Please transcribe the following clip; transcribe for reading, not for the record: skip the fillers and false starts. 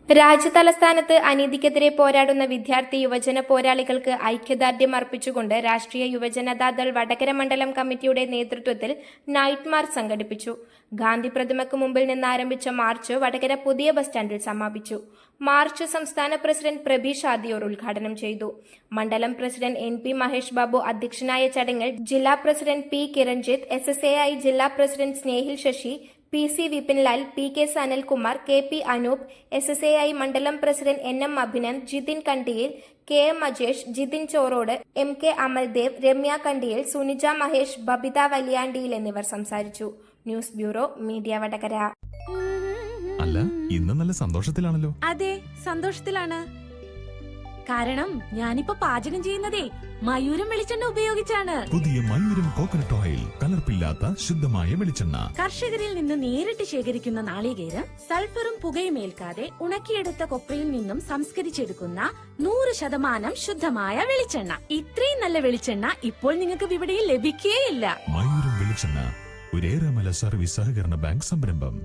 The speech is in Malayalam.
രാജ്യതലസ്ഥാനത്ത് അനീതിക്കെതിരെ പോരാടുന്ന വിദ്യാർത്ഥി യുവജന പോരാളികൾക്ക് ഐക്യദാർഢ്യം അർപ്പിച്ചുകൊണ്ട് രാഷ്ട്രീയ യുവജനതാദൾ വടകര മണ്ഡലം കമ്മിറ്റിയുടെ നേതൃത്വത്തിൽ നൈറ്റ് മാർച്ച് സംഘടിപ്പിച്ചു. ഗാന്ധി പ്രതിമയ്ക്ക് മുമ്പിൽ നിന്ന് ആരംഭിച്ച മാർച്ച് വടകര പുതിയ ബസ് സ്റ്റാൻഡിൽ സമാപിച്ചു. മാർച്ച് സംസ്ഥാന പ്രസിഡന്റ് പ്രബീഷ് ആദിയോർ ഉദ്ഘാടനം ചെയ്തു. മണ്ഡലം പ്രസിഡന്റ് NP മഹേഷ് ബാബു അധ്യക്ഷനായ ചടങ്ങിൽ ജില്ലാ പ്രസിഡന്റ് P കിരൺജിത്ത്, SSAI ജില്ലാ president Snehil Sasi, PC Vipinlal, PK Sanalkumar, KP Anoop, SSAI മണ്ഡലം president NM Abhinand, Jithin Kandiyil, KM Ajesh, Jithin Chorode, MK Amaldev, Ramya Kandiyil, Sunija Mahesh, Babitha Valiyandiyil എന്നിവർ സംസാരിച്ചു. News bureau, media Vadakara. അല്ല, ഇന്ന് നല്ല സന്തോഷത്തിലാണല്ലോ. അതെ, സന്തോഷത്തിലാണ്. കാരണം ഞാനിപ്പോ പാചകം ചെയ്യുന്നതേ മയൂരം വെളിച്ചെണ്ണ ഉപയോഗിച്ചാണ്. പുതിയ മയൂരം കോക്കനട്ട് ഓയിൽ, കലർപ്പില്ലാത്ത ശുദ്ധമായ വെളിച്ചെണ്ണ. കർഷകരിൽ നിന്ന് നേരിട്ട് ശേഖരിക്കുന്ന നാളികേരം സൾഫറും പുകയും ഏൽക്കാതെ ഉണക്കിയെടുത്ത കൊപ്രയിൽ നിന്നും സംസ്കരിച്ചെടുക്കുന്ന 100% ശുദ്ധമായ വെളിച്ചെണ്ണ. ഇത്രയും നല്ല വെളിച്ചെണ്ണ ഇപ്പോൾ നിങ്ങൾക്ക് വിപണിയിൽ ലഭിക്കുകയില്ല. മയൂരം വെളിച്ചെണ്ണ, ഒരു ഏറെമല സർവീസ് സഹകരണ ബാങ്ക് സംരംഭം.